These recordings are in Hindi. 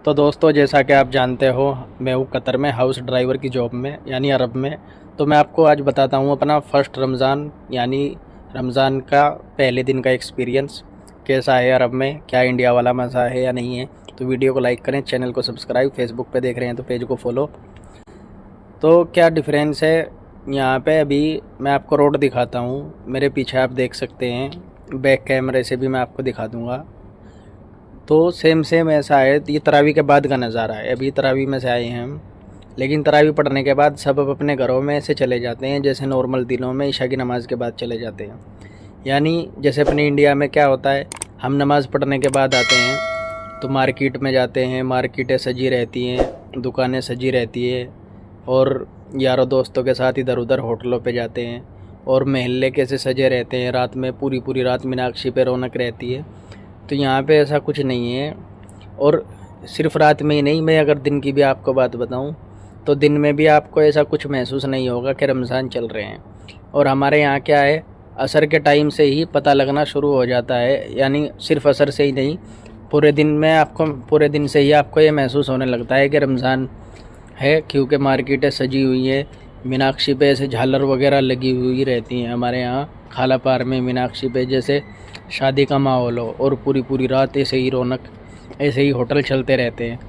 तो दोस्तों, जैसा कि आप जानते हो, मैं हूँ कतर में हाउस ड्राइवर की जॉब में, यानी अरब में। तो मैं आपको आज बताता हूँ अपना फ़र्स्ट रमज़ान, यानी रमज़ान का पहले दिन का एक्सपीरियंस कैसा है अरब में। क्या इंडिया वाला मज़ा है या नहीं है। तो वीडियो को लाइक करें, चैनल को सब्सक्राइब, फेसबुक पे देख रहे हैं तो पेज को फॉलो। तो क्या डिफरेंस है यहाँ पे, अभी मैं आपको रोड दिखाता हूँ। मेरे पीछे आप देख सकते हैं, बैक कैमरे से भी मैं आपको दिखा दूँगा। तो सेम ऐसा है। ये तरावी के बाद का नज़ारा है। अभी तरावी में से आए हैं हम, लेकिन तरावी पढ़ने के बाद सब अपने घरों में ऐसे चले जाते हैं जैसे नॉर्मल दिनों में ईशा की नमाज़ के बाद चले जाते हैं। यानी जैसे अपने इंडिया में क्या होता है, हम नमाज़ पढ़ने के बाद आते हैं तो मार्केट में जाते हैं, मार्केटें सजी रहती हैं, दुकानें सजी रहती है, और यारों दोस्तों के साथ इधर उधर होटलों पे जाते हैं, और महल्ले कैसे सजे रहते हैं। रात में पूरी रात मीनाक्षी पे रौनक रहती है। तो यहाँ पे ऐसा कुछ नहीं है। और सिर्फ रात में ही नहीं, मैं अगर दिन की भी आपको बात बताऊँ तो दिन में भी आपको ऐसा कुछ महसूस नहीं होगा कि रमज़ान चल रहे हैं। और हमारे यहाँ क्या है, असर के टाइम से ही पता लगना शुरू हो जाता है। यानी सिर्फ असर से ही नहीं, पूरे दिन से ही आपको ये महसूस होने लगता है कि रमज़ान है, क्योंकि मार्केटें सजी हुई हैं। मीनाक्षी पे ऐसे झालर वगैरह लगी हुई रहती हैं हमारे यहाँ खाला पार में। मीनाक्षी पे जैसे शादी का माहौल हो, और पूरी रात ऐसे ही रौनक, ऐसे ही होटल चलते रहते हैं।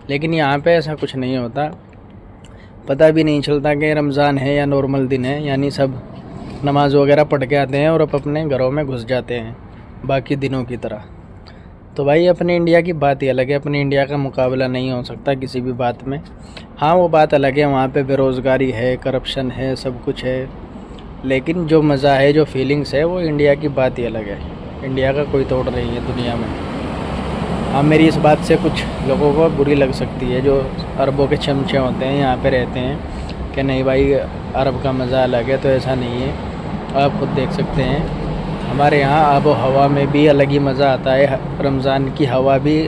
लेकिन यहाँ पे ऐसा कुछ नहीं होता, पता भी नहीं चलता कि रमज़ान है या नॉर्मल दिन है। यानी सब नमाज वगैरह पढ़ के आते हैं और अपने घरों में घुस जाते हैं बाकी दिनों की तरह। तो भाई, अपने इंडिया की बात ही अलग है। अपने इंडिया का मुकाबला नहीं हो सकता किसी भी बात में। हाँ, वो बात अलग है, वहाँ पे बेरोज़गारी है, करप्शन है, सब कुछ है। लेकिन जो मज़ा है, जो फीलिंग्स है, वो इंडिया की बात ही अलग है। इंडिया का कोई तोड़ नहीं है दुनिया में। हाँ, मेरी इस बात से कुछ लोगों को बुरी लग सकती है, जो अरबों के चमचे होते हैं, यहाँ पे रहते हैं, कि नहीं भाई अरब का मज़ा अलग है। तो ऐसा नहीं है, आप खुद देख सकते हैं। हमारे यहाँ आबो हवा में भी अलग ही मज़ा आता है। रमज़ान की हवा भी,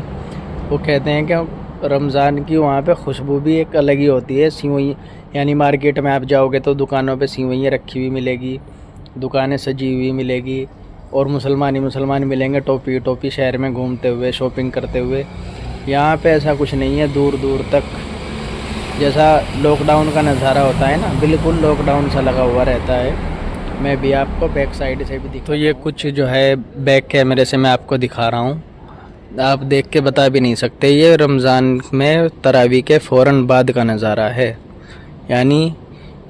वो कहते हैं कि रमज़ान की वहाँ पे खुशबू भी एक अलग ही होती है। सिवई, यानी मार्केट में आप जाओगे तो दुकानों पे सिवैयाँ रखी हुई मिलेगी, दुकानें सजी हुई मिलेगी, और मुसलमान मिलेंगे टोपी शहर में घूमते हुए, शॉपिंग करते हुए। यहाँ पे ऐसा कुछ नहीं है। दूर दूर तक जैसा लॉकडाउन का नज़ारा होता है ना, बिल्कुल लॉकडाउन सा लगा हुआ रहता है। मैं भी आपको बैक साइड से भी दिखा, तो ये कुछ जो है बैक कैमरे से मैं आपको दिखा रहा हूँ, आप देख के बता भी नहीं सकते। ये रमज़ान में तरावी के फ़ौरन बाद का नज़ारा है। यानी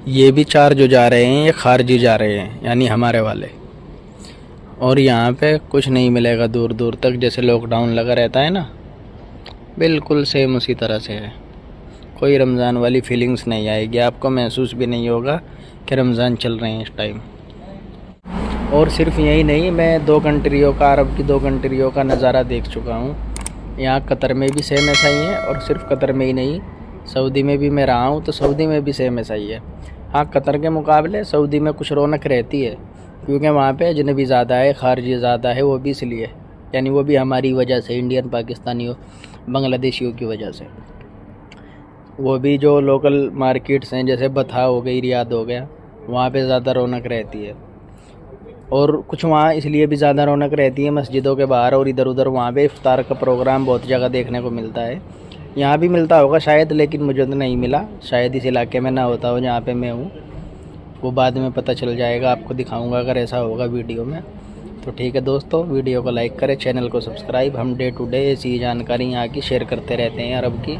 ये भी 4 जो जा रहे हैं, ये खारजी जा रहे हैं, यानी हमारे वाले। और यहाँ पे कुछ नहीं मिलेगा दूर दूर तक, जैसे लॉकडाउन लगा रहता है ना, बिल्कुल सेम उसी तरह से है। कोई रमज़ान वाली फीलिंग्स नहीं आएगी आपको, महसूस भी नहीं होगा कि रमज़ान चल रहे हैं इस टाइम। और सिर्फ यही नहीं, मैं 2 कंट्रियों का, अरब की 2 कंट्रियों का नज़ारा देख चुका हूँ। यहाँ कतर में भी सेम ऐसा ही है, और सिर्फ कतर में ही नहीं, सऊदी में भी मैं रहा हूँ, तो सऊदी में भी सेम ऐसा ही है। हाँ, कतर के मुकाबले सऊदी में कुछ रौनक रहती है, क्योंकि वहाँ पे अजनबी ज़्यादा है, खारजी ज़्यादा है, वो भी इसलिए, यानी वो भी हमारी वजह से, इंडियन, पाकिस्तानियों, बांग्लादेशियों की वजह से। वो भी जो लोकल मार्केट्स हैं, जैसे बथा हो गई, रियाद हो गया, वहाँ पे ज़्यादा रौनक रहती है। और कुछ वहाँ इसलिए भी ज़्यादा रौनक रहती है मस्जिदों के बाहर और इधर उधर, वहाँ पे इफ्तार का प्रोग्राम बहुत जगह देखने को मिलता है। यहाँ भी मिलता होगा शायद, लेकिन मुझे तो नहीं मिला, शायद इस इलाके में ना होता हो जहाँ पे मैं हूँ। वो बाद में पता चल जाएगा, आपको दिखाऊंगा अगर ऐसा होगा वीडियो में। तो ठीक है दोस्तों, वीडियो को लाइक करें, चैनल को सब्सक्राइब। हम डे टू डे ऐसी जानकारी यहाँ की शेयर करते रहते हैं अरब की।